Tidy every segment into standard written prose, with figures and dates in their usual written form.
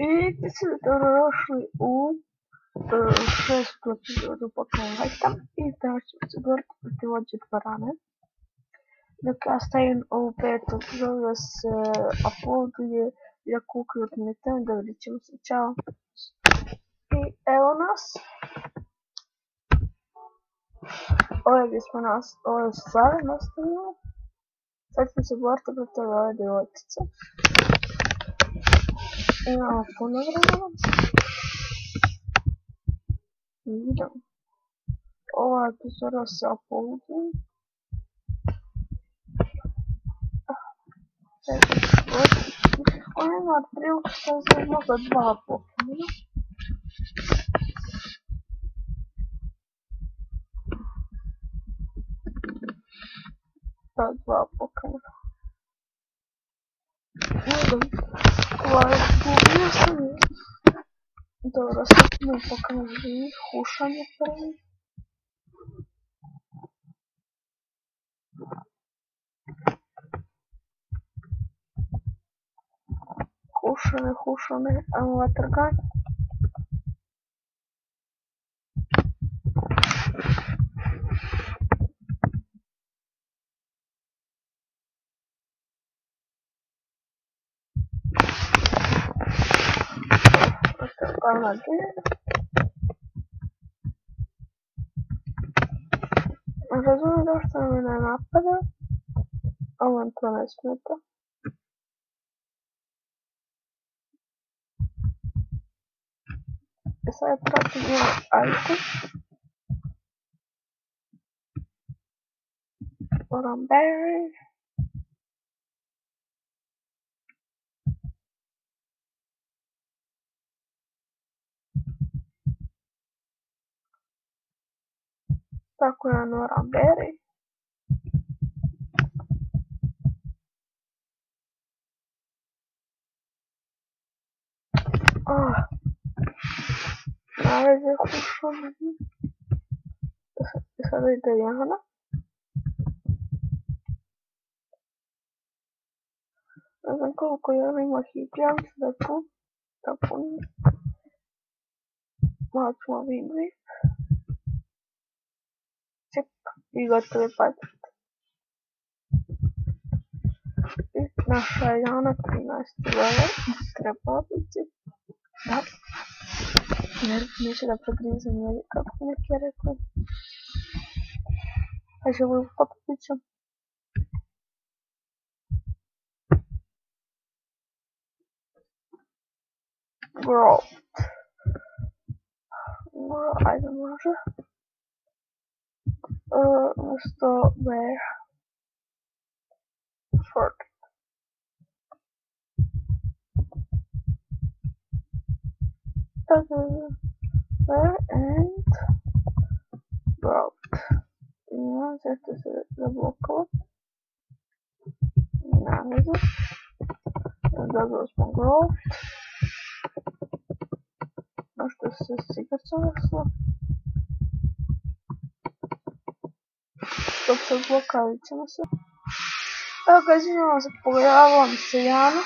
I ti se došli u šestu epizodu Pokemon Lighta i danas ćemo se boriti protiv vođe dvorane. Dok ja stavim ovu petu epizodu da se uploaduje i da kukaju od Nintendo, vidit ćemo se, čao. I evo nas. Ovo gdje smo ove stvari nastavili. Sad ćemo se boriti protiv ove djevojčice. Imamo puno vremena. I idemo. Ova epizoda se uploaduje. Ona ima otprilike što je možda 2 Pokemona. Da, 2 Pokemona. Izgubio sam. Dobro, sad imam Pokemon živi. Hušan je prvi. Hušane, evo vatrgan. Vatrgan na G. Razumijem zašto me ne napada, ali vam to ne smeta. Sad je pratim njeno ajku. Oramberry. Tako je Oramberry. Najveze hušano. Sada ide Jana. Ne znam koliko Jana ima hitija, mislim da je puni. Malo ćemo vidjeti. Cip, i gotovi patrt. I naša Jana 13 level, treba biti. Da. Jer neće da pregrize njeli, kako neki je rekao. Hajde ovo potpit ću. Grow. Ajde može. Umjesto where. Short. Where and grow. Ja, zašto se zablokalo. Naveze. Dobili smo grow. Možda se sigarca veslo. Dok se odblokavit ćemo se. Evo ga, izvinjavam se, pogledala mi se Jana.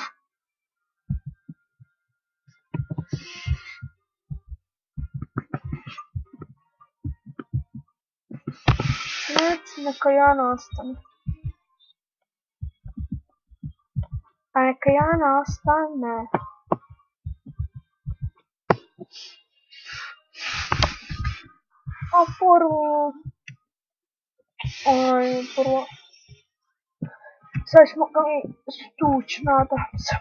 Neka Jana ostane. A neka Jana ostane. A prvo... prvo... Sad ćemo ga mi stući, nadam se.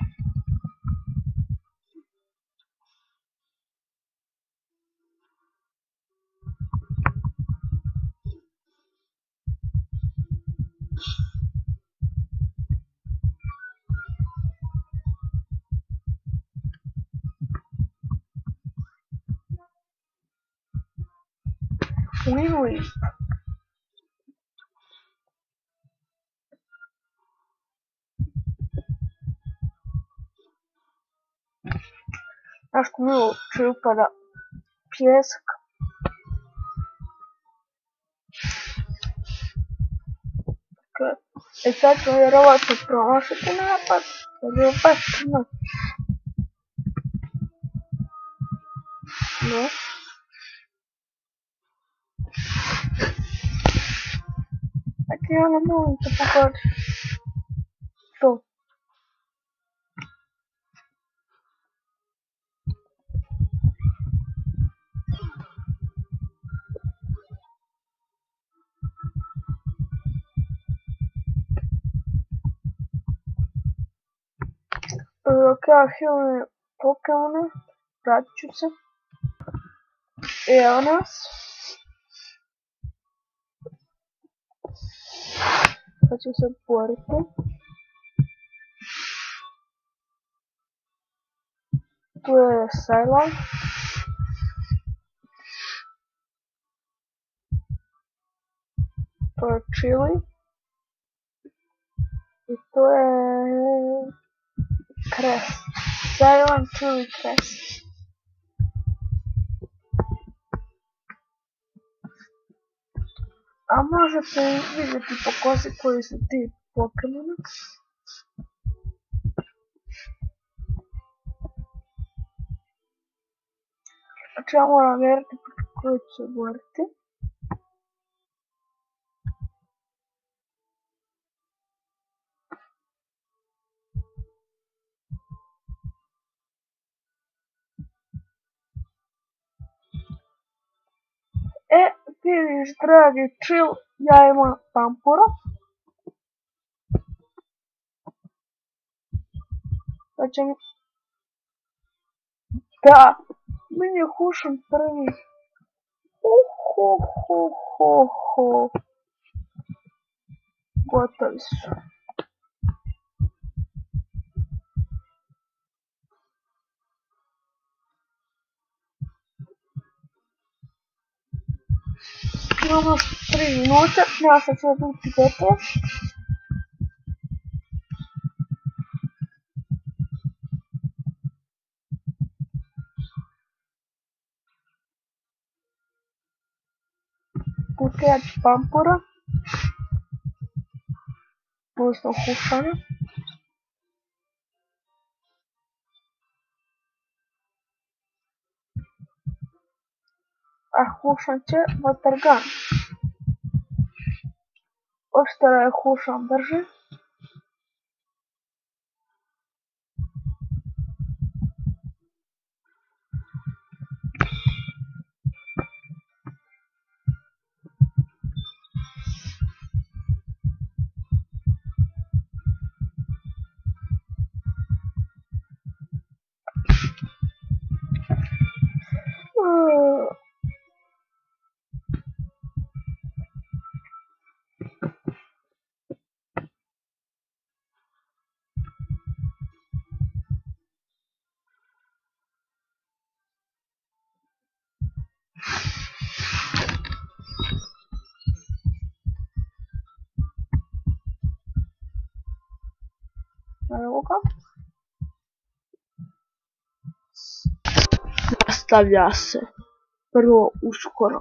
Win-win. Nešto mi uopće upada pjesak. I sad ću vjerovatno promašiti napad, jer je baš Ne. Tatjana, molim te, pogodi. To. Kao healing Pokemone, vratit ću se. Evo nas. Sad ću se boriti. Tu je Cylon. To je Chili. I to je Crest. Cylon, Chili, Crest. A možete vidjeti po kozi koji su ti Pokemona. Znači ja moram vjeriti koji ću se boriti. Vidiš, dragi Chill, ja imam Pampura. Znači, da, meni je Hušan prvi. Gotovi su. Imamo 3 minute, ja sad ću biti gotovo. Uzgajat ću Pampura. Odnosno Hušana. A Hušan će Watergun. Oštara je Hušan brži. Evo ga. Nastavlja se. Prvo uskoro.